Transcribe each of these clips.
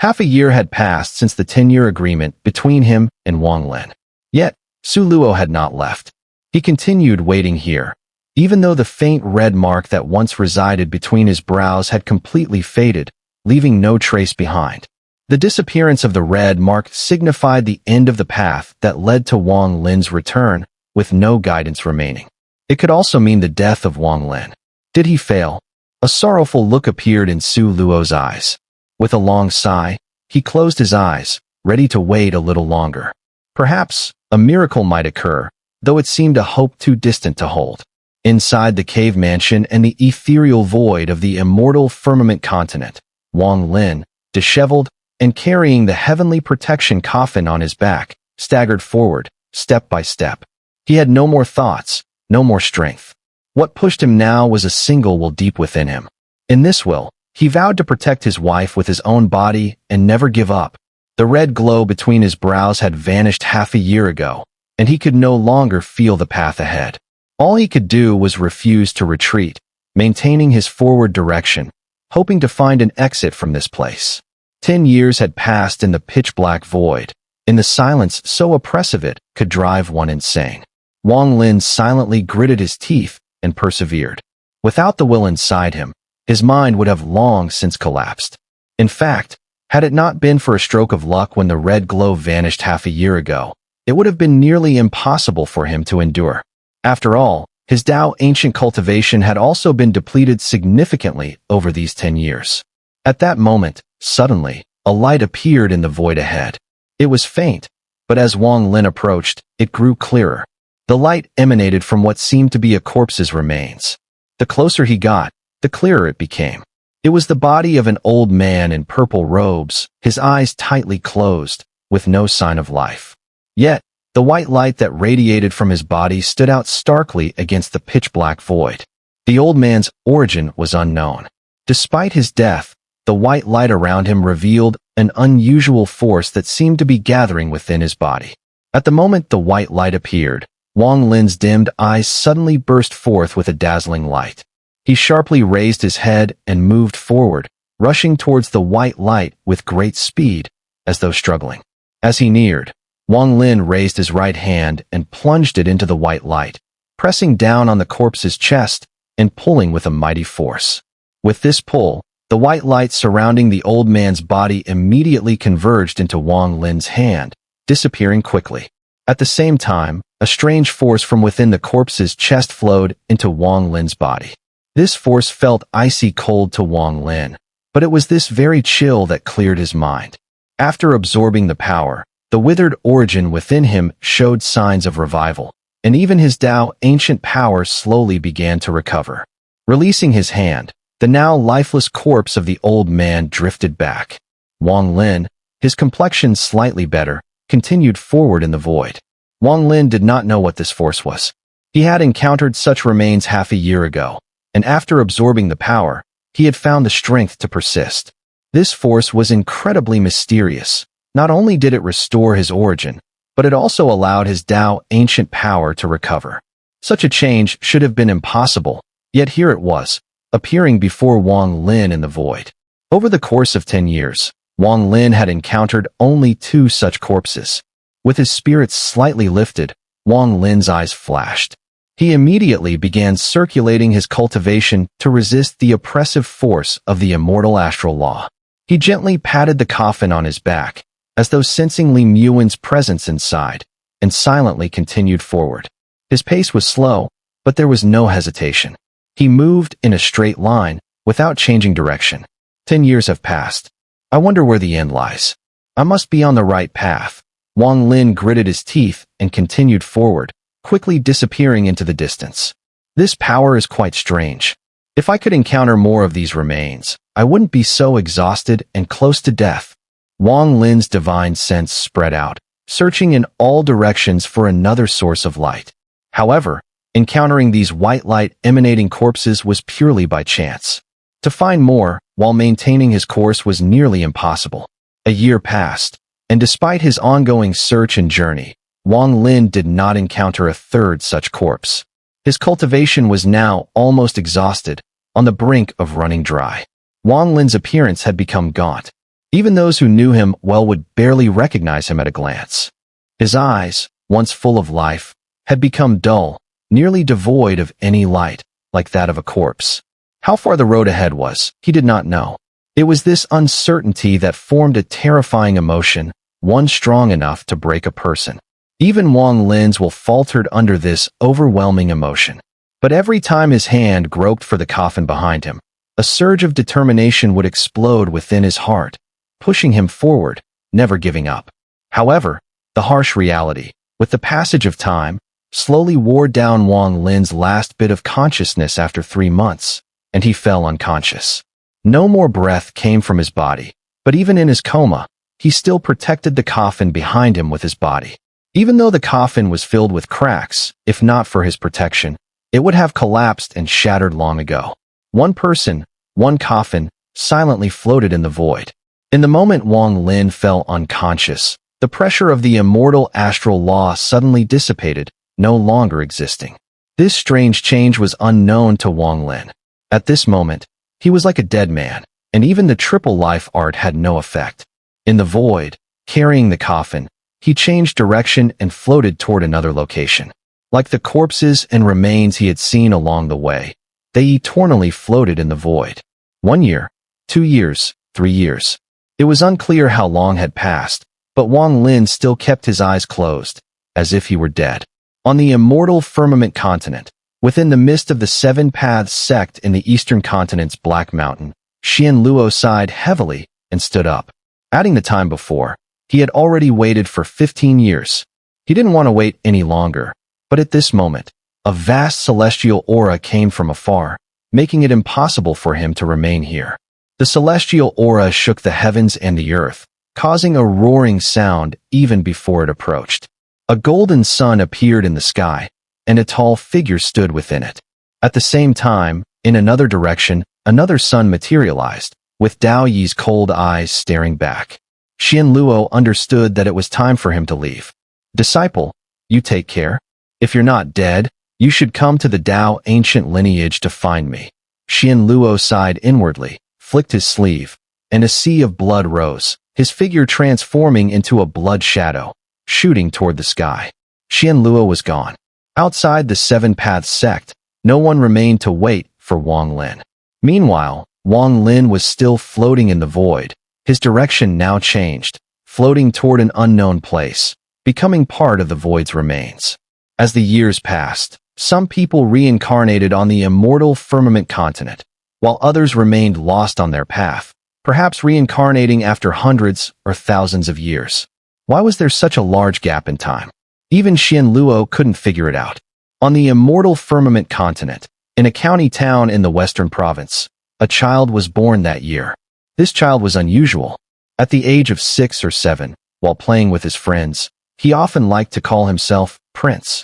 Half a year had passed since the 10-year agreement between him and Wang Lin. Yet, Su Luo had not left. He continued waiting here, even though the faint red mark that once resided between his brows had completely faded, leaving no trace behind. The disappearance of the red mark signified the end of the path that led to Wang Lin's return, with no guidance remaining. It could also mean the death of Wang Lin. Did he fail? A sorrowful look appeared in Su Luo's eyes. With a long sigh, he closed his eyes, ready to wait a little longer. Perhaps a miracle might occur, though it seemed a hope too distant to hold. Inside the cave mansion and the ethereal void of the immortal Firmament continent, Wang Lin, disheveled and carrying the heavenly protection coffin on his back, staggered forward, step by step. He had no more thoughts, no more strength. What pushed him now was a single will deep within him. In this will, he vowed to protect his wife with his own body and never give up. The red glow between his brows had vanished half a year ago, and he could no longer feel the path ahead. All he could do was refuse to retreat, maintaining his forward direction, hoping to find an exit from this place. 10 years had passed in the pitch-black void, in the silence so oppressive it could drive one insane. Wang Lin silently gritted his teeth and persevered. Without the will inside him, his mind would have long since collapsed. In fact, had it not been for a stroke of luck when the red glow vanished half a year ago, it would have been nearly impossible for him to endure. After all, his Tao ancient cultivation had also been depleted significantly over these 10 years. At that moment, suddenly, a light appeared in the void ahead. It was faint, but as Wang Lin approached, it grew clearer. The light emanated from what seemed to be a corpse's remains. The closer he got, the clearer it became. It was the body of an old man in purple robes, his eyes tightly closed, with no sign of life. Yet, the white light that radiated from his body stood out starkly against the pitch-black void. The old man's origin was unknown. Despite his death, the white light around him revealed an unusual force that seemed to be gathering within his body. At the moment the white light appeared, Wang Lin's dimmed eyes suddenly burst forth with a dazzling light. He sharply raised his head and moved forward, rushing towards the white light with great speed, as though struggling. As he neared, Wang Lin raised his right hand and plunged it into the white light, pressing down on the corpse's chest and pulling with a mighty force. With this pull, the white light surrounding the old man's body immediately converged into Wang Lin's hand, disappearing quickly. At the same time, a strange force from within the corpse's chest flowed into Wang Lin's body. This force felt icy cold to Wang Lin, but it was this very chill that cleared his mind. After absorbing the power, the withered origin within him showed signs of revival, and even his Tao ancient power slowly began to recover. Releasing his hand, the now lifeless corpse of the old man drifted back. Wang Lin, his complexion slightly better, continued forward in the void. Wang Lin did not know what this force was. He had encountered such remains half a year ago, and after absorbing the power, he had found the strength to persist. This force was incredibly mysterious. Not only did it restore his origin, but it also allowed his Tao ancient power to recover. Such a change should have been impossible, yet here it was, appearing before Wang Lin in the void. Over the course of 10 years, Wang Lin had encountered only 2 such corpses. With his spirits slightly lifted, Wang Lin's eyes flashed. He immediately began circulating his cultivation to resist the oppressive force of the immortal astral law. He gently patted the coffin on his back, as though sensing Li Muin's presence inside, and silently continued forward. His pace was slow, but there was no hesitation. He moved in a straight line, without changing direction. 10 years have passed. I wonder where the end lies. I must be on the right path. Wang Lin gritted his teeth and continued forward, quickly disappearing into the distance. This power is quite strange. If I could encounter more of these remains, I wouldn't be so exhausted and close to death. Wang Lin's divine sense spread out, searching in all directions for another source of light. However, encountering these white light emanating corpses was purely by chance. To find more, while maintaining his course, was nearly impossible. A year passed, and despite his ongoing search and journey, Wang Lin did not encounter a third such corpse. His cultivation was now almost exhausted, on the brink of running dry. Wang Lin's appearance had become gaunt. Even those who knew him well would barely recognize him at a glance. His eyes, once full of life, had become dull, nearly devoid of any light, like that of a corpse. How far the road ahead was, he did not know. It was this uncertainty that formed a terrifying emotion, one strong enough to break a person. Even Wang Lin's will faltered under this overwhelming emotion. But every time his hand groped for the coffin behind him, a surge of determination would explode within his heart, pushing him forward, never giving up. However, the harsh reality, with the passage of time, slowly wore down Wang Lin's last bit of consciousness after 3 months, and he fell unconscious. No more breath came from his body, but even in his coma, he still protected the coffin behind him with his body. Even though the coffin was filled with cracks, if not for his protection, it would have collapsed and shattered long ago. One person, one coffin, silently floated in the void. In the moment Wang Lin fell unconscious, the pressure of the immortal astral law suddenly dissipated, no longer existing. This strange change was unknown to Wang Lin. At this moment, he was like a dead man, and even the triple life art had no effect. In the void, carrying the coffin, he changed direction and floated toward another location. Like the corpses and remains he had seen along the way, they eternally floated in the void. 1 year, 2 years, 3 years. It was unclear how long had passed, but Wang Lin still kept his eyes closed, as if he were dead. On the immortal Firmament continent, within the midst of the Seven Paths sect in the eastern continent's Black Mountain, Xian Luo sighed heavily and stood up. Adding the time before, he had already waited for 15 years. He didn't want to wait any longer, but at this moment, a vast celestial aura came from afar, making it impossible for him to remain here. The celestial aura shook the heavens and the earth, causing a roaring sound even before it approached. A golden sun appeared in the sky, and a tall figure stood within it. At the same time, in another direction, another sun materialized, with Dao Yi's cold eyes staring back. Xian Luo understood that it was time for him to leave. Disciple, you take care. If you're not dead, you should come to the Dao ancient lineage to find me. Xian Luo sighed inwardly, flicked his sleeve, and a sea of blood rose, his figure transforming into a blood shadow, shooting toward the sky. Xian Luo was gone. Outside the Seven Paths sect, no one remained to wait for Wang Lin. Meanwhile, Wang Lin was still floating in the void. His direction now changed, floating toward an unknown place, becoming part of the void's remains. As the years passed, some people reincarnated on the immortal Firmament continent, while others remained lost on their path, perhaps reincarnating after hundreds or thousands of years. Why was there such a large gap in time? Even Xian Luo couldn't figure it out. On the immortal Firmament continent, in a county town in the western province, a child was born that year. This child was unusual. At the age of 6 or 7, while playing with his friends, he often liked to call himself Prince.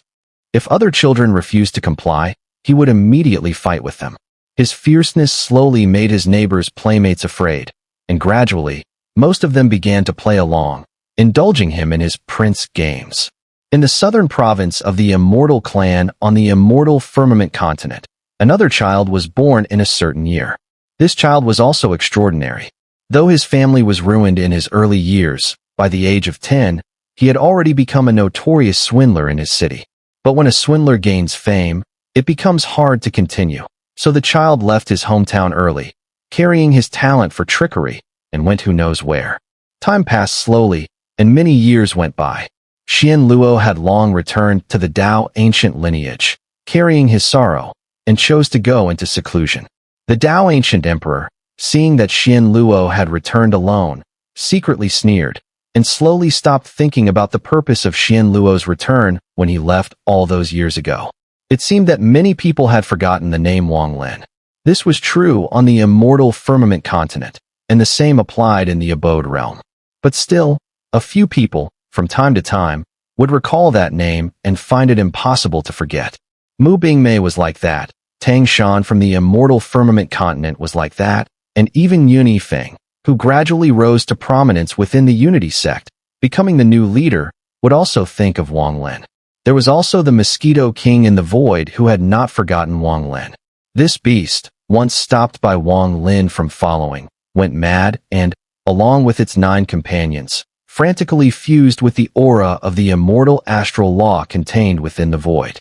If other children refused to comply, he would immediately fight with them. His fierceness slowly made his neighbors' playmates afraid, and gradually, most of them began to play along, indulging him in his prince games. In the southern province of the Immortal clan on the immortal Firmament continent, another child was born in a certain year. This child was also extraordinary. Though his family was ruined in his early years, by the age of 10, he had already become a notorious swindler in his city. But when a swindler gains fame, it becomes hard to continue. So the child left his hometown early, carrying his talent for trickery, and went who knows where. Time passed slowly, and many years went by. Xian Luo had long returned to the Dao ancient lineage, carrying his sorrow, and chose to go into seclusion. The Dao ancient emperor, seeing that Xian Luo had returned alone, secretly sneered, and slowly stopped thinking about the purpose of Xian Luo's return when he left all those years ago. It seemed that many people had forgotten the name Wang Lin. This was true on the immortal Firmament continent, and the same applied in the Abode realm. But still, a few people, from time to time, would recall that name and find it impossible to forget. Mu Bingmei was like that, Tang Shan from the immortal Firmament continent was like that, and even Yun Yifeng, who gradually rose to prominence within the Unity sect, becoming the new leader, would also think of Wang Lin. There was also the Mosquito King in the Void who had not forgotten Wang Lin. This beast, once stopped by Wang Lin from following, went mad and, along with its 9 companions, frantically fused with the aura of the immortal astral law contained within the void.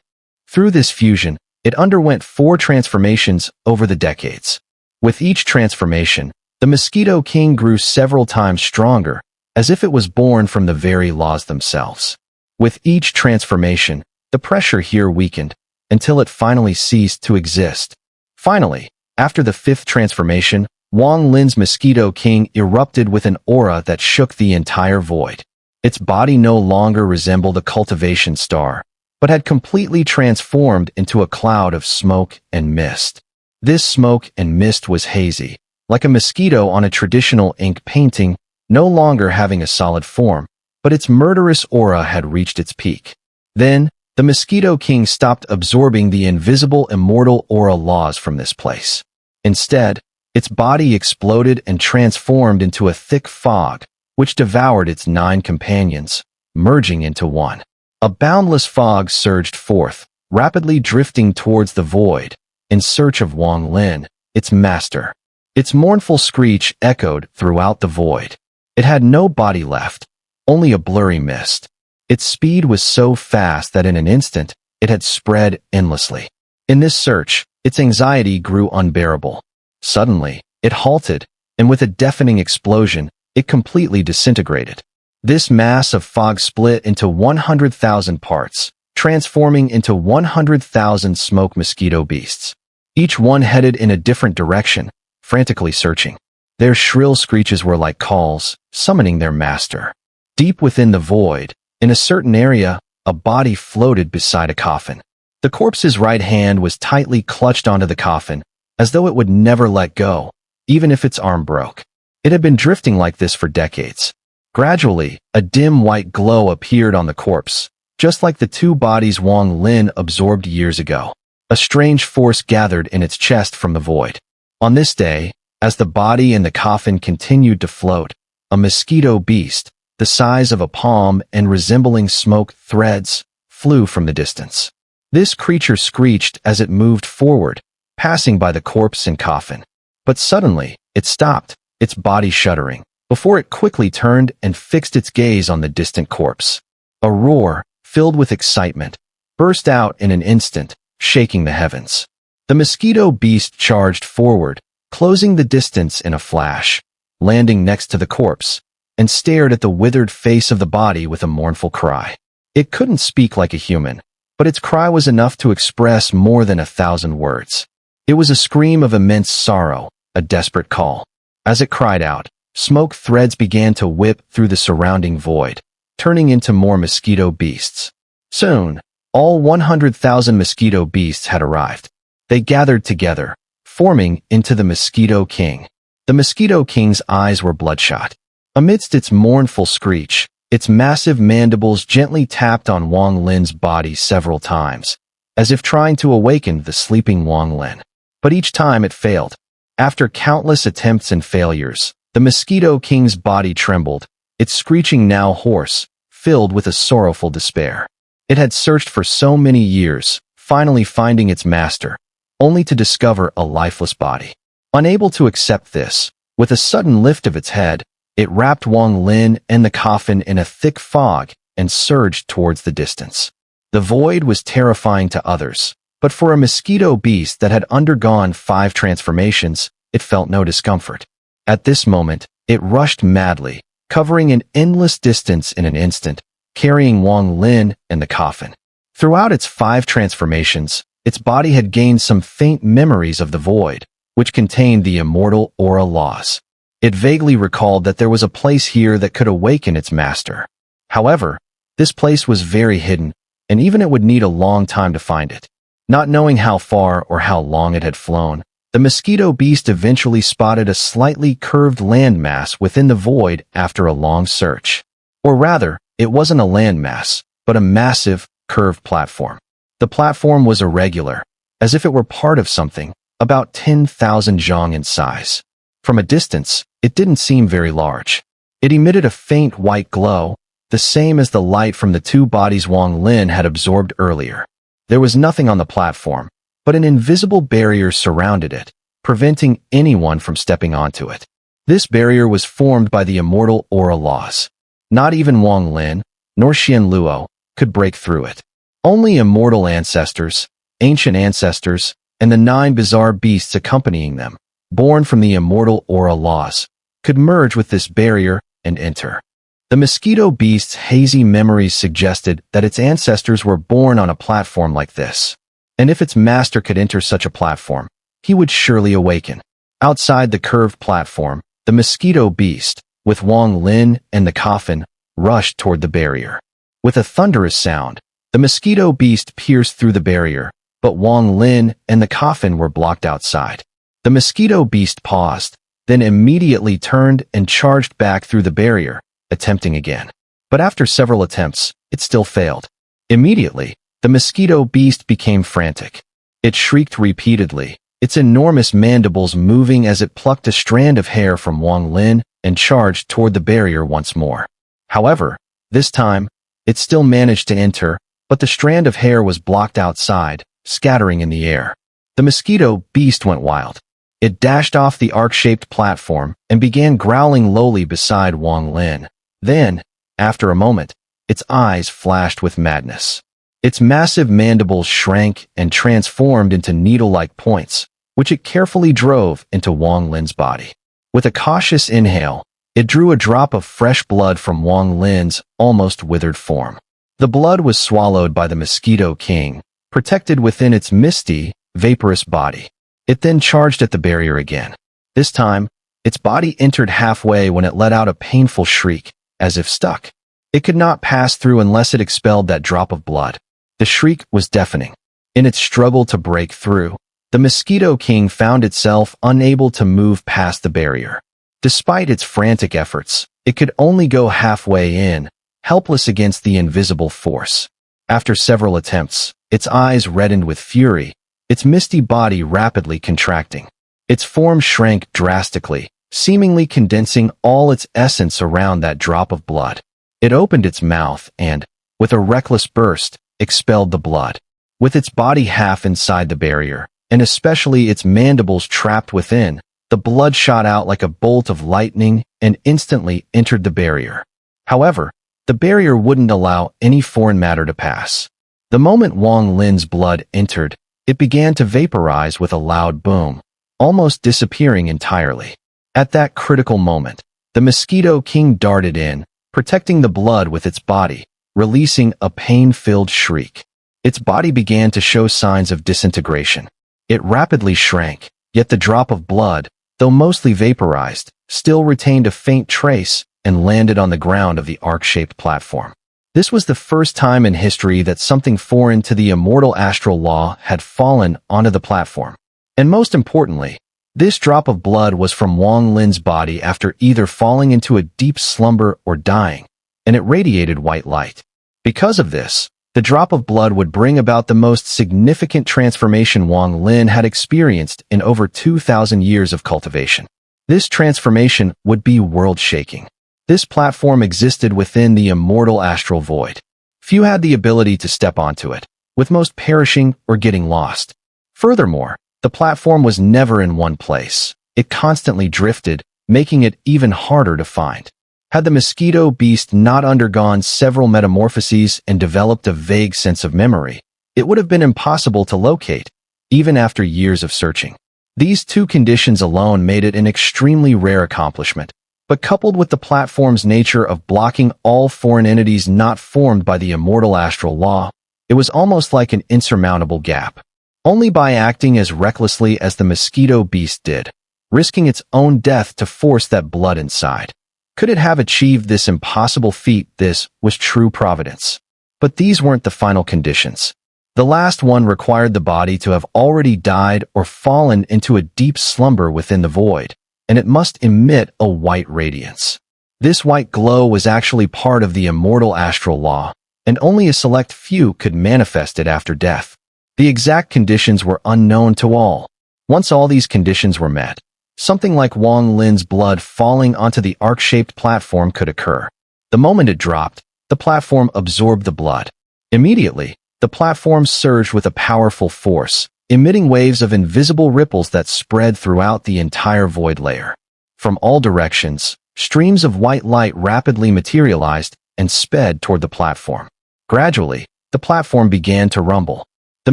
Through this fusion, it underwent 4 transformations over the decades. With each transformation, the Mosquito King grew several times stronger, as if it was born from the very laws themselves. With each transformation, the pressure here weakened, until it finally ceased to exist. Finally, after the 5th transformation, Wang Lin's Mosquito King erupted with an aura that shook the entire void. Its body no longer resembled a cultivation star, but had completely transformed into a cloud of smoke and mist. This smoke and mist was hazy, like a mosquito on a traditional ink painting, no longer having a solid form, but its murderous aura had reached its peak. Then, the Mosquito King stopped absorbing the invisible immortal aura laws from this place. Instead, its body exploded and transformed into a thick fog, which devoured its 9 companions, merging into one. A boundless fog surged forth, rapidly drifting towards the void, in search of Wang Lin, its master. Its mournful screech echoed throughout the void. It had no body left, only a blurry mist. Its speed was so fast that in an instant, it had spread endlessly. In this search, its anxiety grew unbearable. Suddenly, it halted, and with a deafening explosion, it completely disintegrated. This mass of fog split into 100,000 parts, transforming into 100,000 smoke mosquito beasts. Each one headed in a different direction, frantically searching. Their shrill screeches were like calls, summoning their master. Deep within the void, in a certain area, a body floated beside a coffin. The corpse's right hand was tightly clutched onto the coffin, as though it would never let go, even if its arm broke. It had been drifting like this for decades. Gradually, a dim white glow appeared on the corpse, just like the 2 bodies Wang Lin absorbed years ago. A strange force gathered in its chest from the void. On this day, as the body and the coffin continued to float, a mosquito beast, the size of a palm and resembling smoke threads, flew from the distance. This creature screeched as it moved forward, passing by the corpse and coffin. But suddenly, it stopped, its body shuddering, before it quickly turned and fixed its gaze on the distant corpse. A roar, filled with excitement, burst out in an instant, shaking the heavens. The mosquito beast charged forward, closing the distance in a flash, landing next to the corpse, and stared at the withered face of the body with a mournful cry. It couldn't speak like a human, but its cry was enough to express more than 1,000 words. It was a scream of immense sorrow, a desperate call. As it cried out, smoke threads began to whip through the surrounding void, turning into more mosquito beasts. Soon, all 100,000 mosquito beasts had arrived. They gathered together, forming into the Mosquito King. The Mosquito King's eyes were bloodshot. Amidst its mournful screech, its massive mandibles gently tapped on Wang Lin's body several times, as if trying to awaken the sleeping Wang Lin. But each time it failed. After countless attempts and failures, the Mosquito King's body trembled, its screeching now hoarse, filled with a sorrowful despair. It had searched for so many years, finally finding its master, only to discover a lifeless body. Unable to accept this, with a sudden lift of its head, it wrapped Wang Lin and the coffin in a thick fog and surged towards the distance. The void was terrifying to others, but for a mosquito beast that had undergone 5 transformations, it felt no discomfort. At this moment, it rushed madly, covering an endless distance in an instant, carrying Wang Lin and the coffin. Throughout its 5 transformations, its body had gained some faint memories of the void, which contained the immortal aura laws. It vaguely recalled that there was a place here that could awaken its master. However, this place was very hidden, and even it would need a long time to find it. Not knowing how far or how long it had flown, the mosquito beast eventually spotted a slightly curved landmass within the void after a long search. Or rather, it wasn't a landmass, but a massive, curved platform. The platform was irregular, as if it were part of something, about 10,000 zhang in size. From a distance, it didn't seem very large. It emitted a faint white glow, the same as the light from the 2 bodies Wang Lin had absorbed earlier. There was nothing on the platform, but an invisible barrier surrounded it, preventing anyone from stepping onto it. This barrier was formed by the immortal aura laws. Not even Wang Lin, nor Xian Luo, could break through it. Only immortal ancestors, ancient ancestors, and the 9 bizarre beasts accompanying them, born from the immortal aura laws, could merge with this barrier and enter. The mosquito beast's hazy memories suggested that its ancestors were born on a platform like this. And if its master could enter such a platform, he would surely awaken. Outside the curved platform, the mosquito beast, with Wang Lin and the coffin, rushed toward the barrier. With a thunderous sound, the mosquito beast pierced through the barrier, but Wang Lin and the coffin were blocked outside. The mosquito beast paused, then immediately turned and charged back through the barrier, attempting again. But after several attempts, it still failed. Immediately, the mosquito beast became frantic. It shrieked repeatedly, its enormous mandibles moving as it plucked a strand of hair from Wang Lin and charged toward the barrier once more. However, this time, it still managed to enter, but the strand of hair was blocked outside, scattering in the air. The mosquito beast went wild. It dashed off the ark-shaped platform and began growling lowly beside Wang Lin. Then, after a moment, its eyes flashed with madness. Its massive mandibles shrank and transformed into needle-like points, which it carefully drove into Wang Lin's body. With a cautious inhale, it drew a drop of fresh blood from Wang Lin's almost withered form. The blood was swallowed by the Mosquito King, protected within its misty, vaporous body. It then charged at the barrier again. This time, its body entered halfway when it let out a painful shriek, as if stuck. It could not pass through unless it expelled that drop of blood. The shriek was deafening. In its struggle to break through, the Mosquito King found itself unable to move past the barrier. Despite its frantic efforts, it could only go halfway in, helpless against the invisible force. After several attempts, its eyes reddened with fury, its misty body rapidly contracting. Its form shrank drastically, seemingly condensing all its essence around that drop of blood. It opened its mouth and, with a reckless burst, expelled the blood. With its body half inside the barrier, and especially its mandibles trapped within, the blood shot out like a bolt of lightning and instantly entered the barrier. However, the barrier wouldn't allow any foreign matter to pass. The moment Wang Lin's blood entered, it began to vaporize with a loud boom, almost disappearing entirely. At that critical moment, the Mosquito King darted in, protecting the blood with its body, releasing a pain-filled shriek. Its body began to show signs of disintegration. It rapidly shrank, yet the drop of blood, though mostly vaporized, still retained a faint trace and landed on the ground of the ark-shaped platform. This was the first time in history that something foreign to the immortal astral law had fallen onto the platform. And most importantly, this drop of blood was from Wang Lin's body after either falling into a deep slumber or dying, and it radiated white light. Because of this, the drop of blood would bring about the most significant transformation Wang Lin had experienced in over 2,000 years of cultivation. This transformation would be world-shaking. This platform existed within the immortal astral void. Few had the ability to step onto it, with most perishing or getting lost. Furthermore, the platform was never in one place. It constantly drifted, making it even harder to find. Had the mosquito beast not undergone several metamorphoses and developed a vague sense of memory, it would have been impossible to locate, even after years of searching. These two conditions alone made it an extremely rare accomplishment, but coupled with the platform's nature of blocking all foreign entities not formed by the immortal astral law, it was almost like an insurmountable gap. Only by acting as recklessly as the mosquito beast did, risking its own death to force that blood inside, could it have achieved this impossible feat. This was true providence. But these weren't the final conditions. The last one required the body to have already died or fallen into a deep slumber within the void, and it must emit a white radiance. This white glow was actually part of the immortal astral law, and only a select few could manifest it after death. The exact conditions were unknown to all. Once all these conditions were met, something like Wang Lin's blood falling onto the ark-shaped platform could occur. The moment it dropped, the platform absorbed the blood. Immediately, the platform surged with a powerful force, emitting waves of invisible ripples that spread throughout the entire void layer. From all directions, streams of white light rapidly materialized and sped toward the platform. Gradually, the platform began to rumble. The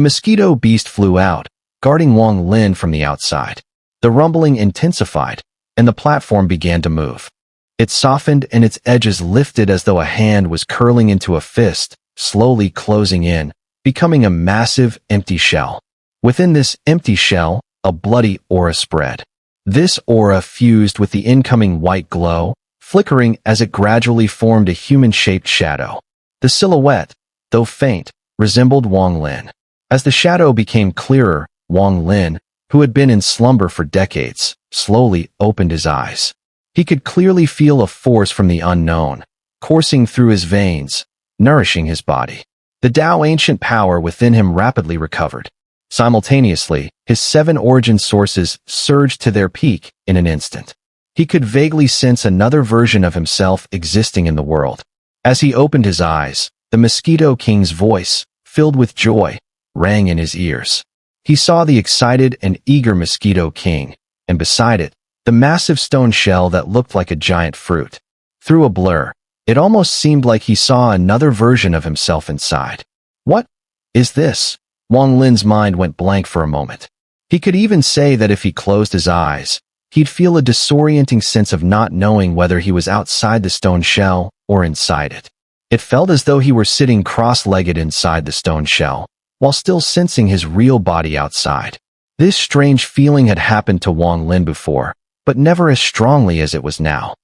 mosquito beast flew out, guarding Wang Lin from the outside. The rumbling intensified, and the platform began to move. It softened and its edges lifted as though a hand was curling into a fist, slowly closing in, becoming a massive, empty shell. Within this empty shell, a bloody aura spread. This aura fused with the incoming white glow, flickering as it gradually formed a human-shaped shadow. The silhouette, though faint, resembled Wang Lin. As the shadow became clearer, Wang Lin, who had been in slumber for decades, slowly opened his eyes. He could clearly feel a force from the unknown, coursing through his veins, nourishing his body. The Tao ancient power within him rapidly recovered. Simultaneously, his 7 origin sources surged to their peak in an instant. He could vaguely sense another version of himself existing in the world. As he opened his eyes, the Mosquito King's voice, filled with joy, rang in his ears. He saw the excited and eager Mosquito King, and beside it, the massive stone shell that looked like a giant fruit. Through a blur, it almost seemed like he saw another version of himself inside. What is this? Wang Lin's mind went blank for a moment. He could even say that if he closed his eyes, he'd feel a disorienting sense of not knowing whether he was outside the stone shell or inside it. It felt as though he were sitting cross-legged inside the stone shell, while still sensing his real body outside. This strange feeling had happened to Wang Lin before, but never as strongly as it was now.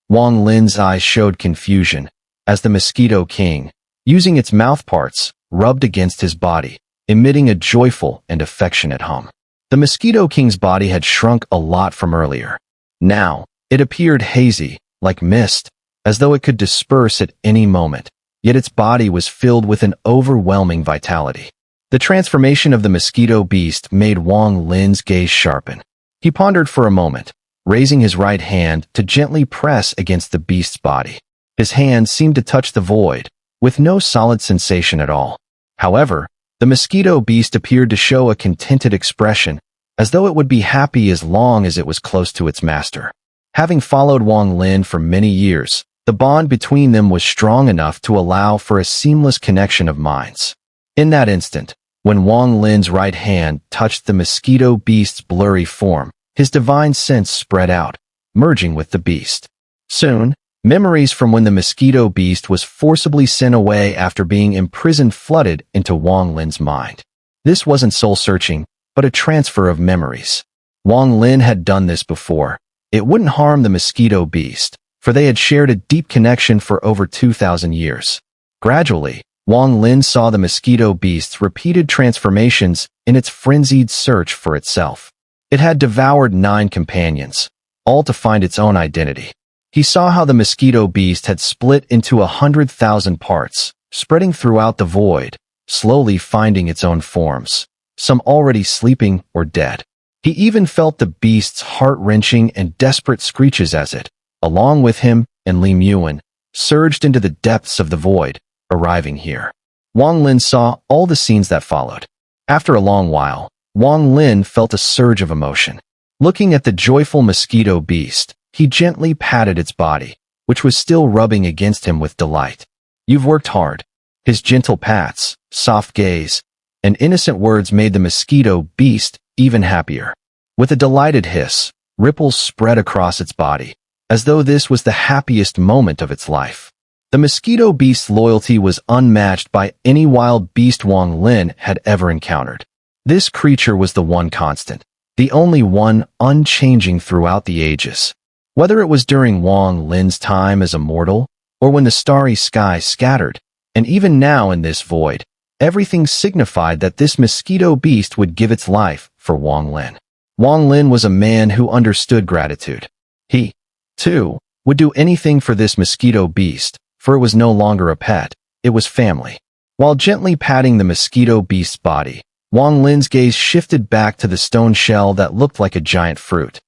Wang Lin's eyes showed confusion, as the Mosquito King, using its mouthparts, rubbed against his body, emitting a joyful and affectionate hum. The Mosquito King's body had shrunk a lot from earlier. Now, it appeared hazy, like mist, as though it could disperse at any moment, yet its body was filled with an overwhelming vitality. The transformation of the mosquito beast made Wang Lin's gaze sharpen. He pondered for a moment, raising his right hand to gently press against the beast's body. His hand seemed to touch the void, with no solid sensation at all. However, the mosquito beast appeared to show a contented expression, as though it would be happy as long as it was close to its master. Having followed Wang Lin for many years, the bond between them was strong enough to allow for a seamless connection of minds. In that instant, when Wang Lin's right hand touched the mosquito beast's blurry form, his divine sense spread out, merging with the beast. Soon, memories from when the mosquito beast was forcibly sent away after being imprisoned flooded into Wang Lin's mind. This wasn't soul-searching, but a transfer of memories. Wang Lin had done this before. It wouldn't harm the mosquito beast, for they had shared a deep connection for over 2,000 years. Gradually, Wang Lin saw the mosquito beast's repeated transformations in its frenzied search for itself. It had devoured 9 companions, all to find its own identity. He saw how the mosquito beast had split into 100,000 parts, spreading throughout the void, slowly finding its own forms, some already sleeping or dead. He even felt the beast's heart-wrenching and desperate screeches as it, along with him and Li Muan, surged into the depths of the void, arriving here. Wang Lin saw all the scenes that followed. After a long while, Wang Lin felt a surge of emotion. Looking at the joyful mosquito beast, he gently patted its body, which was still rubbing against him with delight. "You've worked hard." His gentle pats, soft gaze, and innocent words made the mosquito beast even happier. With a delighted hiss, ripples spread across its body, as though this was the happiest moment of its life. The mosquito beast's loyalty was unmatched by any wild beast Wang Lin had ever encountered. This creature was the one constant, the only one unchanging throughout the ages. Whether it was during Wang Lin's time as a mortal, or when the starry sky scattered, and even now in this void, everything signified that this mosquito beast would give its life for Wang Lin. Wang Lin was a man who understood gratitude. He, too, would do anything for this mosquito beast, for it was no longer a pet, it was family. While gently patting the mosquito beast's body, Wang Lin's gaze shifted back to the stone shell that looked like a giant fruit.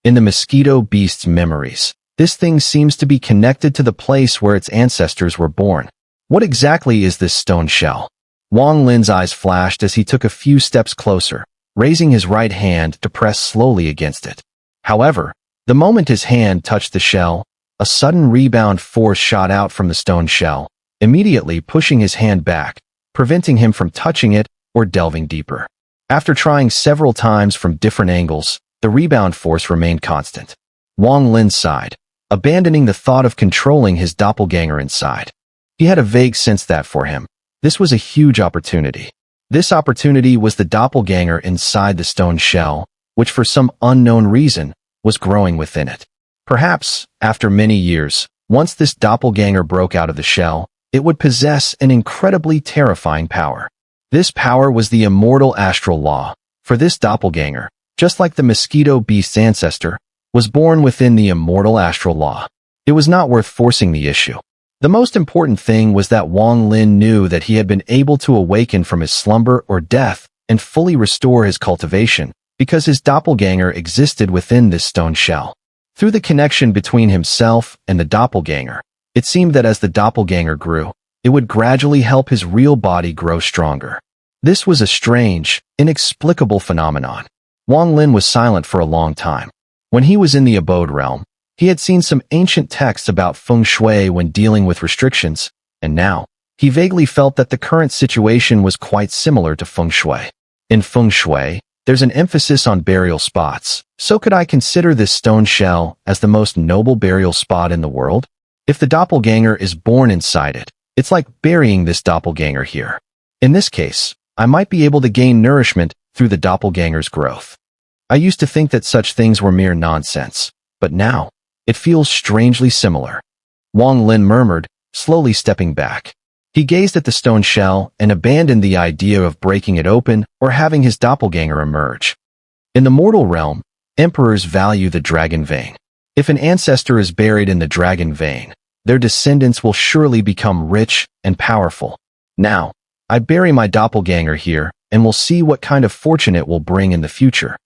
In the mosquito beast's memories, this thing seems to be connected to the place where its ancestors were born. What exactly is this stone shell? Wang Lin's eyes flashed as he took a few steps closer, raising his right hand to press slowly against it. However, The moment his hand touched the shell, a sudden rebound force shot out from the stone shell, immediately pushing his hand back, preventing him from touching it or delving deeper. After trying several times from different angles, the rebound force remained constant. Wang Lin sighed, abandoning the thought of controlling his doppelganger inside. He had a vague sense that for him, this was a huge opportunity. This opportunity was the doppelganger inside the stone shell, which for some unknown reason was growing within it. Perhaps, after many years, once this doppelganger broke out of the shell, it would possess an incredibly terrifying power. This power was the immortal astral law, for this doppelganger, just like the mosquito beast's ancestor, was born within the immortal astral law. It was not worth forcing the issue. The most important thing was that Wang Lin knew that he had been able to awaken from his slumber or death and fully restore his cultivation, because his doppelganger existed within this stone shell. Through the connection between himself and the doppelganger, it seemed that as the doppelganger grew, it would gradually help his real body grow stronger. This was a strange, inexplicable phenomenon. Wang Lin was silent for a long time. When he was in the abode realm, he had seen some ancient texts about feng shui when dealing with restrictions, and now, he vaguely felt that the current situation was quite similar to feng shui. In feng shui, there's an emphasis on burial spots, so could I consider this stone shell as the most noble burial spot in the world? If the doppelganger is born inside it, it's like burying this doppelganger here. In this case, I might be able to gain nourishment through the doppelganger's growth. I used to think that such things were mere nonsense, but now, it feels strangely similar. Wang Lin murmured, slowly stepping back. He gazed at the stone shell and abandoned the idea of breaking it open or having his doppelganger emerge. In the mortal realm, emperors value the dragon vein. If an ancestor is buried in the dragon vein, their descendants will surely become rich and powerful. Now, I bury my doppelganger here and will see what kind of fortune it will bring in the future.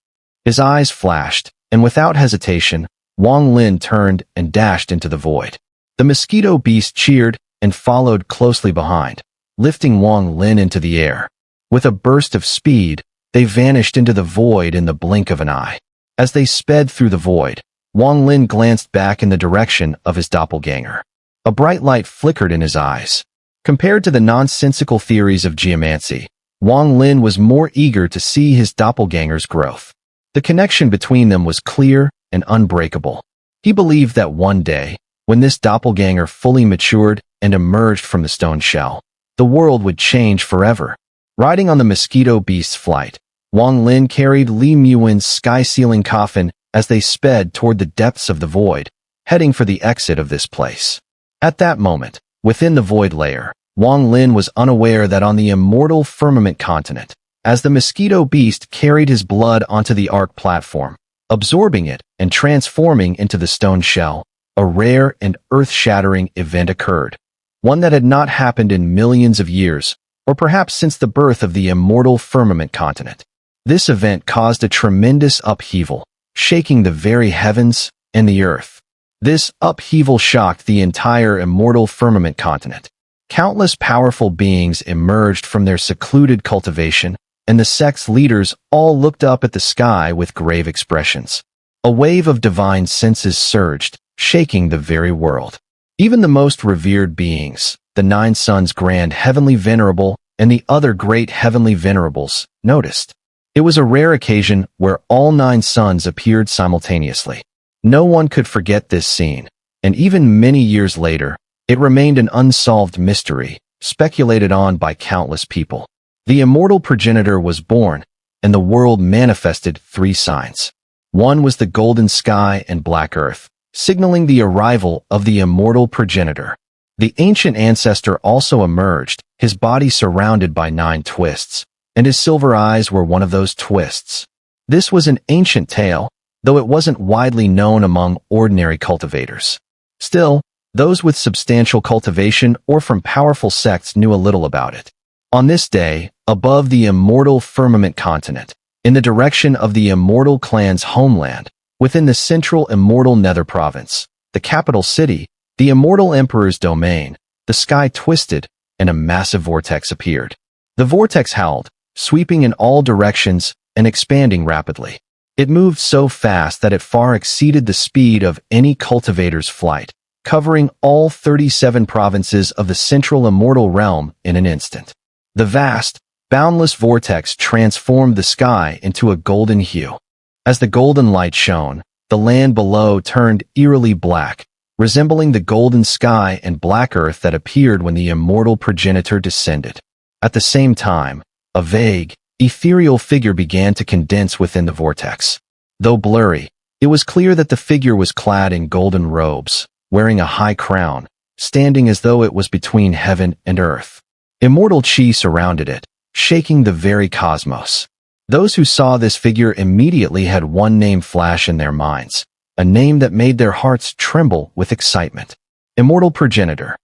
His eyes flashed, and without hesitation, Wang Lin turned and dashed into the void. The mosquito beast cheered and followed closely behind, lifting Wang Lin into the air. With a burst of speed, they vanished into the void in the blink of an eye. As they sped through the void, Wang Lin glanced back in the direction of his doppelganger. A bright light flickered in his eyes. Compared to the nonsensical theories of geomancy, Wang Lin was more eager to see his doppelganger's growth. The connection between them was clear and unbreakable. He believed that one day, when this doppelganger fully matured and emerged from the stone shell, the world would change forever. Riding on the mosquito beast's flight, Wang Lin carried Li Muin's sky-sealing coffin as they sped toward the depths of the void, heading for the exit of this place. At that moment, within the void layer, Wang Lin was unaware that on the immortal Firmament continent, as the mosquito beast carried his blood onto the ark platform, absorbing it and transforming into the stone shell, a rare and earth-shattering event occurred, one that had not happened in millions of years, or perhaps since the birth of the immortal Firmament continent. This event caused a tremendous upheaval, shaking the very heavens and the earth. This upheaval shocked the entire immortal Firmament continent. Countless powerful beings emerged from their secluded cultivation, and the sect's leaders all looked up at the sky with grave expressions. A wave of divine senses surged, shaking the very world. Even the most revered beings, the 9 Sons Grand Heavenly Venerable and the other great heavenly venerables, noticed. It was a rare occasion where all 9 suns appeared simultaneously. No one could forget this scene, and even many years later, it remained an unsolved mystery, speculated on by countless people. The immortal progenitor was born, and the world manifested 3 signs. One was the golden sky and black earth, signaling the arrival of the immortal progenitor. The ancient ancestor also emerged, his body surrounded by 9 twists, and his silver eyes were one of those twists. This was an ancient tale, though it wasn't widely known among ordinary cultivators. Still, those with substantial cultivation or from powerful sects knew a little about it. On this day, above the immortal Firmament continent, in the direction of the immortal clan's homeland, within the central immortal Nether province, the capital city, the immortal emperor's domain, the sky twisted, and a massive vortex appeared. The vortex howled, sweeping in all directions and expanding rapidly. It moved so fast that it far exceeded the speed of any cultivator's flight, covering all 37 provinces of the central immortal realm in an instant. The vast, boundless vortex transformed the sky into a golden hue. As the golden light shone, the land below turned eerily black, resembling the golden sky and black earth that appeared when the immortal progenitor descended. At the same time, a vague, ethereal figure began to condense within the vortex. Though blurry, it was clear that the figure was clad in golden robes, wearing a high crown, standing as though it was between heaven and earth. Immortal chi surrounded it, shaking the very cosmos. Those who saw this figure immediately had one name flash in their minds, a name that made their hearts tremble with excitement. Immortal Progenitor.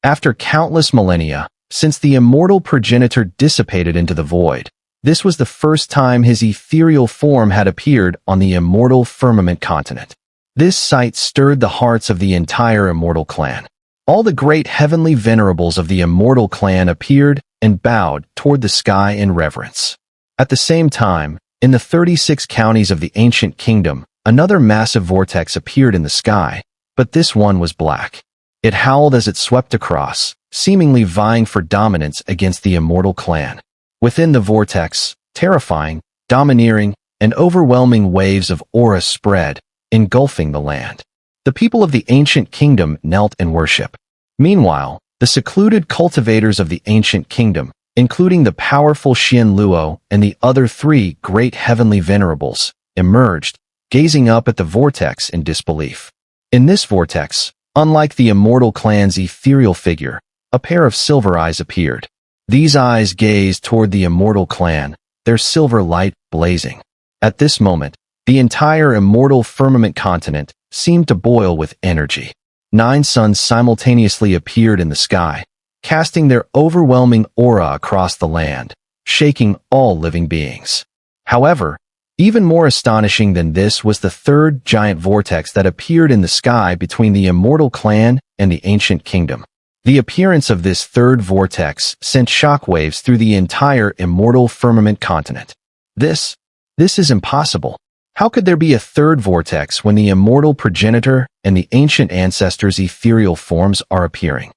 After countless millennia, since the immortal progenitor dissipated into the void, this was the first time his ethereal form had appeared on the immortal Firmament continent. This sight stirred the hearts of the entire immortal clan. All the great heavenly venerables of the immortal clan appeared and bowed toward the sky in reverence. At the same time, in the 36 counties of the ancient kingdom, another massive vortex appeared in the sky, but this one was black. It howled as it swept across, seemingly vying for dominance against the immortal clan. Within the vortex, terrifying, domineering, and overwhelming waves of aura spread, engulfing the land. The people of the ancient kingdom knelt in worship. Meanwhile, the secluded cultivators of the ancient kingdom, including the powerful Xian Luo and the other three great heavenly venerables, emerged, gazing up at the vortex in disbelief. In this vortex, unlike the immortal clan's ethereal figure, a pair of silver eyes appeared. These eyes gazed toward the immortal clan, their silver light blazing. At this moment, the entire immortal Firmament continent seemed to boil with energy. 9 suns simultaneously appeared in the sky, casting their overwhelming aura across the land, shaking all living beings. However, even more astonishing than this was the third giant vortex that appeared in the sky between the immortal clan and the ancient kingdom. The appearance of this third vortex sent shockwaves through the entire immortal Firmament continent. This is impossible. How could there be a third vortex when the immortal progenitor and the ancient ancestors' ethereal forms are appearing?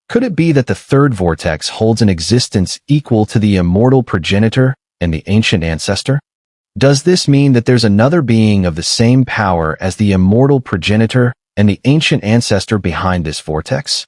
Could it be that the third vortex holds an existence equal to the immortal progenitor and the ancient ancestor? Does this mean that there's another being of the same power as the immortal progenitor and the ancient ancestor behind this vortex?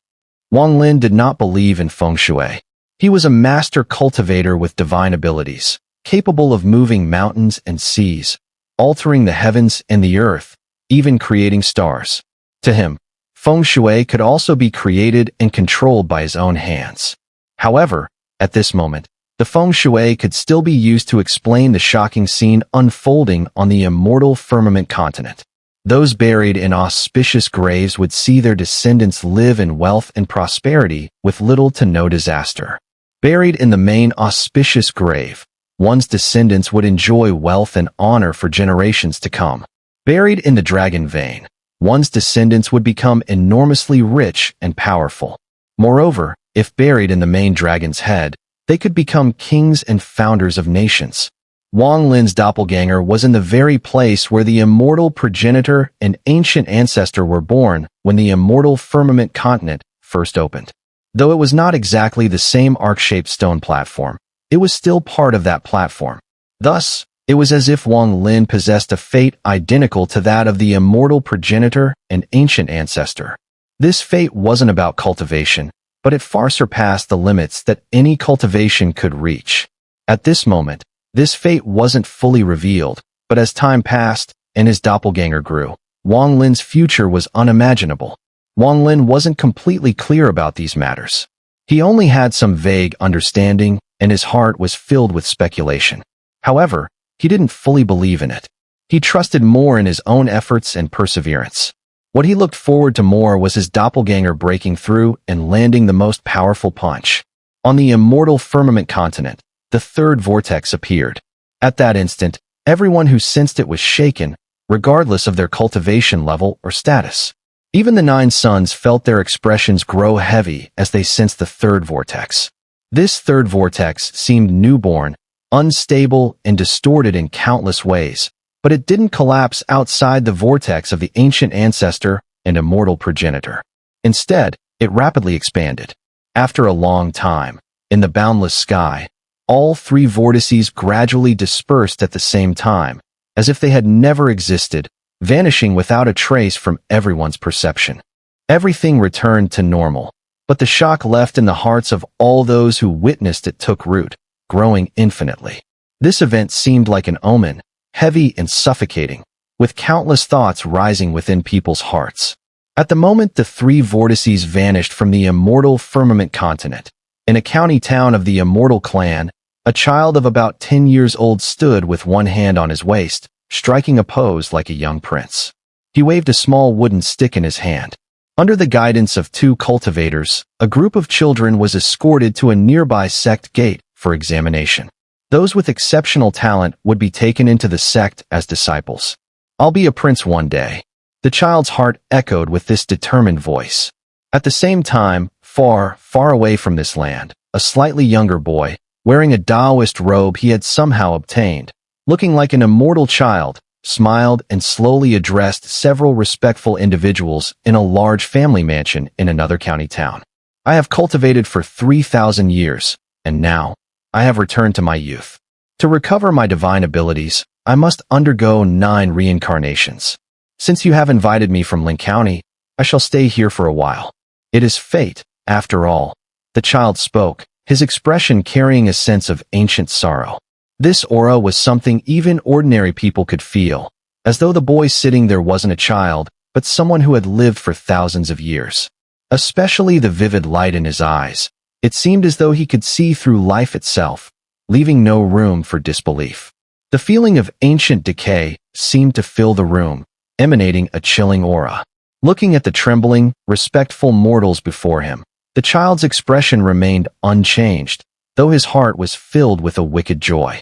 Wang Lin did not believe in feng shui. He was a master cultivator with divine abilities, capable of moving mountains and seas, altering the heavens and the earth, even creating stars. To him, feng shui could also be created and controlled by his own hands. However, at this moment, the feng shui could still be used to explain the shocking scene unfolding on the immortal Firmament continent. Those buried in auspicious graves would see their descendants live in wealth and prosperity with little to no disaster. Buried in the main auspicious grave, one's descendants would enjoy wealth and honor for generations to come. Buried in the dragon vein, one's descendants would become enormously rich and powerful. Moreover, if buried in the main dragon's head, they could become kings and founders of nations. Wang Lin's doppelganger was in the very place where the immortal progenitor and ancient ancestor were born when the immortal Firmament continent first opened. Though it was not exactly the same ark-shaped stone platform, it was still part of that platform. Thus, it was as if Wang Lin possessed a fate identical to that of the immortal progenitor and ancient ancestor. This fate wasn't about cultivation, but it far surpassed the limits that any cultivation could reach. At this moment, this fate wasn't fully revealed, but as time passed and his doppelganger grew, Wang Lin's future was unimaginable. Wang Lin wasn't completely clear about these matters. He only had some vague understanding, and his heart was filled with speculation. However, he didn't fully believe in it. He trusted more in his own efforts and perseverance. What he looked forward to more was his doppelganger breaking through and landing the most powerful punch. On the immortal Firmament continent, the third vortex appeared. At that instant, everyone who sensed it was shaken, regardless of their cultivation level or status. Even the 9 suns felt their expressions grow heavy as they sensed the third vortex. This third vortex seemed newborn, unstable, and distorted in countless ways, but it didn't collapse outside the vortex of the ancient ancestor and immortal progenitor. Instead, it rapidly expanded. After a long time, in the boundless sky, all three vortices gradually dispersed at the same time, as if they had never existed, vanishing without a trace from everyone's perception. Everything returned to normal, but the shock left in the hearts of all those who witnessed it took root, growing infinitely. This event seemed like an omen, heavy and suffocating, with countless thoughts rising within people's hearts. At the moment the three vortices vanished from the immortal Firmament continent, in a county town of the immortal clan, a child of about 10 years old stood with one hand on his waist, striking a pose like a young prince. He waved a small wooden stick in his hand. Under the guidance of two cultivators, a group of children was escorted to a nearby sect gate for examination. Those with exceptional talent would be taken into the sect as disciples. "I'll be a prince one day," the child's heart echoed with this determined voice. At the same time, far, far away from this land, a slightly younger boy, wearing a Taoist robe he had somehow obtained, looking like an immortal child, smiled and slowly addressed several respectful individuals in a large family mansion in another county town. "I have cultivated for 3,000 years, and now, I have returned to my youth. To recover my divine abilities, I must undergo 9 reincarnations. Since you have invited me from Link County, I shall stay here for a while. It is fate, after all," the child spoke, his expression carrying a sense of ancient sorrow. This aura was something even ordinary people could feel, as though the boy sitting there wasn't a child, but someone who had lived for thousands of years. Especially the vivid light in his eyes. It seemed as though he could see through life itself, leaving no room for disbelief. The feeling of ancient decay seemed to fill the room, emanating a chilling aura. Looking at the trembling, respectful mortals before him, the child's expression remained unchanged, though his heart was filled with a wicked joy.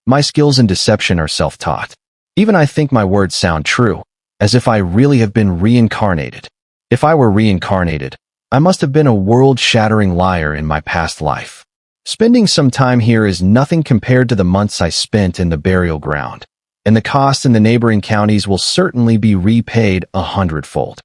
My skills in deception are self-taught. Even I think my words sound true, as if I really have been reincarnated. If I were reincarnated, I must have been a world-shattering liar in my past life. Spending some time here is nothing compared to the months I spent in the burial ground, and the costs in the neighboring counties will certainly be repaid 100-fold.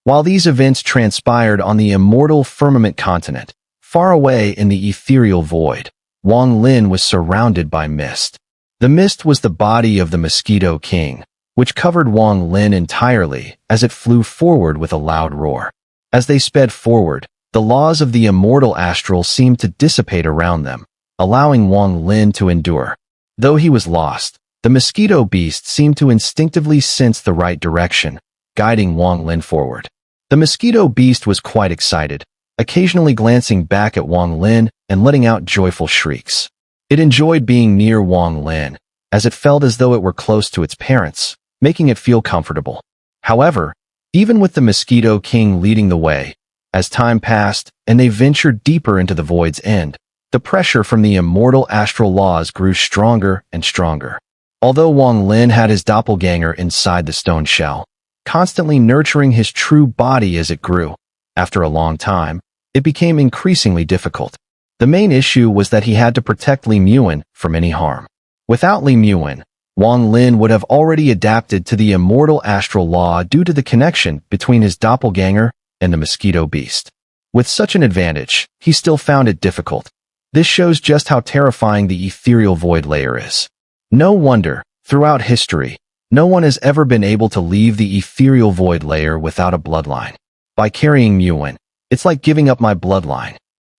While these events transpired on the immortal Firmament continent, far away in the ethereal void, Wang Lin was surrounded by mist. The mist was the body of the Mosquito King, which covered Wang Lin entirely as it flew forward with a loud roar. As they sped forward, the laws of the immortal astral seemed to dissipate around them, allowing Wang Lin to endure. Though he was lost, the mosquito beast seemed to instinctively sense the right direction, guiding Wang Lin forward. The mosquito beast was quite excited, occasionally glancing back at Wang Lin and letting out joyful shrieks. It enjoyed being near Wang Lin, as it felt as though it were close to its parents, making it feel comfortable. However, even with the Mosquito King leading the way, as time passed and they ventured deeper into the void's end, the pressure from the immortal astral laws grew stronger and stronger. Although Wang Lin had his doppelganger inside the stone shell, constantly nurturing his true body as it grew, after a long time, it became increasingly difficult. The main issue was that he had to protect Li Muan from any harm. Without Li Muan, Wang Lin would have already adapted to the immortal astral law due to the connection between his doppelganger and the mosquito beast. With such an advantage, he still found it difficult. This shows just how terrifying the ethereal void layer is. No wonder, throughout history, no one has ever been able to leave the ethereal void layer without a bloodline. By carrying Muan, it's like giving up my bloodline.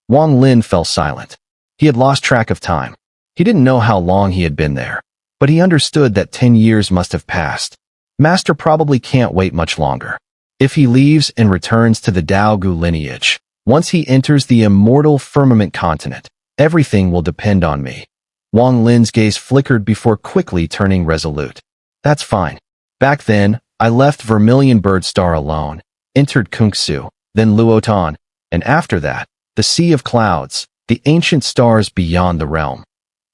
Wang Lin fell silent. He had lost track of time. He didn't know how long he had been there, but he understood that 10 years must have passed. Master probably can't wait much longer. If he leaves and returns to the Daogu lineage, once he enters the immortal Firmament continent, everything will depend on me. Wang Lin's gaze flickered before quickly turning resolute. That's fine. Back then, I left Vermilion Bird Star alone, entered Kungsu, then Luotan, and after that, the Sea of Clouds, the ancient stars beyond the realm.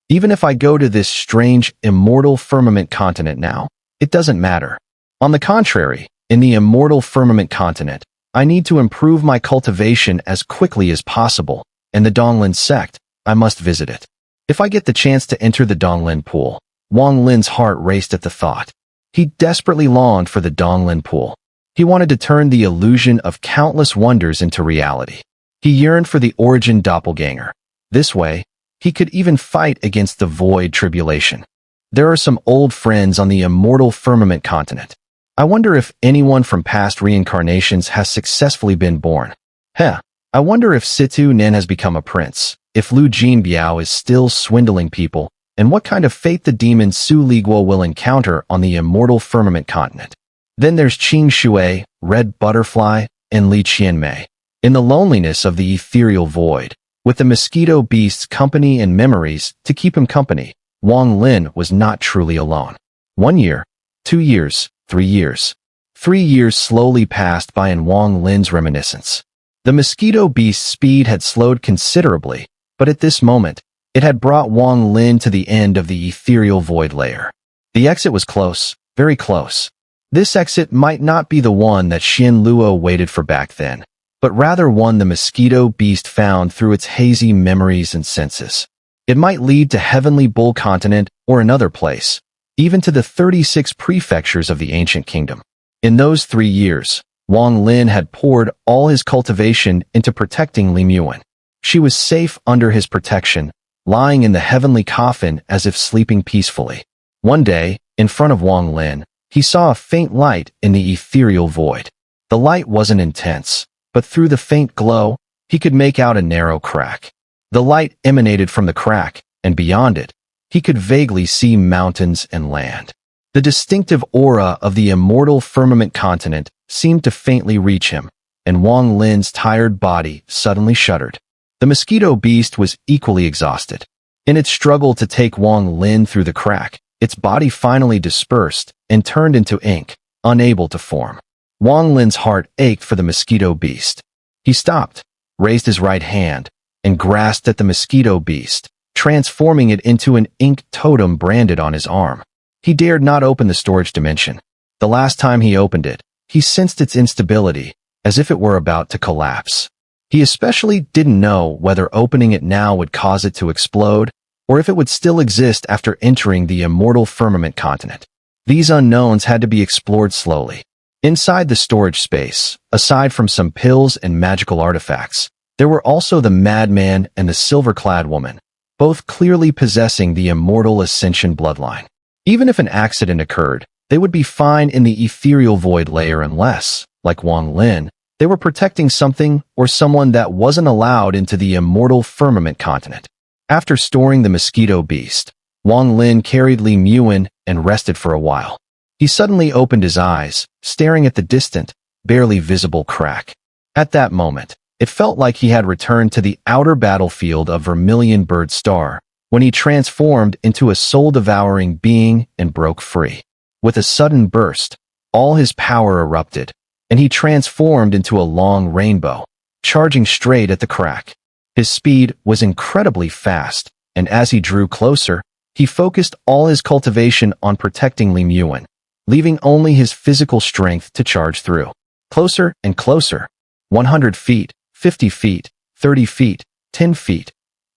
Even if I go to this strange, immortal Firmament continent now, it doesn't matter. On the contrary, in the immortal Firmament continent, I need to improve my cultivation as quickly as possible, and the Donglin sect, I must visit it. If I get the chance to enter the Donglin pool, Wang Lin's heart raced at the thought. He desperately longed for the Donglin pool. He wanted to turn the illusion of countless wonders into reality. He yearned for the origin doppelganger. This way, he could even fight against the void tribulation. There are some old friends on the immortal Firmament continent. I wonder if anyone from past reincarnations has successfully been born. I wonder if Situ Nen has become a prince, if Lu Jinbiao is still swindling people, and what kind of fate the demon Su Liguo will encounter on the immortal Firmament continent. Then there's Qing Shui, Red Butterfly, and Li Qianmei. In the loneliness of the ethereal void, with the mosquito beast's company and memories to keep him company, Wang Lin was not truly alone. 1 year, 2 years, 3 years. 3 years slowly passed by in Wang Lin's reminiscence. The mosquito beast's speed had slowed considerably, but at this moment, it had brought Wang Lin to the end of the ethereal void layer. The exit was close, very close. This exit might not be the one that Xin Luo waited for back then, but rather one the mosquito beast found through its hazy memories and senses. It might lead to Heavenly Bull Continent or another place, even to the 36 prefectures of the ancient kingdom. In those 3 years, Wang Lin had poured all his cultivation into protecting Li Muan. She was safe under his protection, lying in the heavenly coffin as if sleeping peacefully. One day, in front of Wang Lin, he saw a faint light in the ethereal void. The light wasn't intense, but through the faint glow, he could make out a narrow crack. The light emanated from the crack, and beyond it, he could vaguely see mountains and land. The distinctive aura of the immortal Firmament continent seemed to faintly reach him, and Wang Lin's tired body suddenly shuddered. The mosquito beast was equally exhausted. In its struggle to take Wang Lin through the crack, its body finally dispersed and turned into ink, unable to form. Wang Lin's heart ached for the mosquito beast. He stopped, raised his right hand, and grasped at the mosquito beast, transforming it into an ink totem branded on his arm. He dared not open the storage dimension. The last time he opened it, he sensed its instability, as if it were about to collapse. He especially didn't know whether opening it now would cause it to explode, or if it would still exist after entering the immortal Firmament continent. These unknowns had to be explored slowly. Inside the storage space, aside from some pills and magical artifacts, there were also the madman and the silver-clad woman, both clearly possessing the immortal Ascension bloodline. Even if an accident occurred, they would be fine in the ethereal void layer unless, like Wang Lin, they were protecting something or someone that wasn't allowed into the immortal Firmament continent. After storing the mosquito beast, Wang Lin carried Li Muan and rested for a while. He suddenly opened his eyes, staring at the distant, barely visible crack. At that moment, it felt like he had returned to the outer battlefield of Vermilion Bird Star, when he transformed into a soul-devouring being and broke free. With a sudden burst, all his power erupted, and he transformed into a long rainbow, charging straight at the crack. His speed was incredibly fast, and as he drew closer, he focused all his cultivation on protecting Li Muan, leaving only his physical strength to charge through. Closer and closer, 100 feet, 50 feet, 30 feet, 10 feet,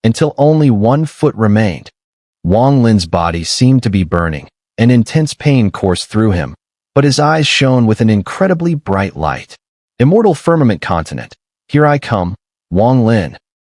until only 1 foot remained. Wang Lin's body seemed to be burning, and intense pain coursed through him, but his eyes shone with an incredibly bright light. Immortal Firmament Continent, here I come, Wang Lin.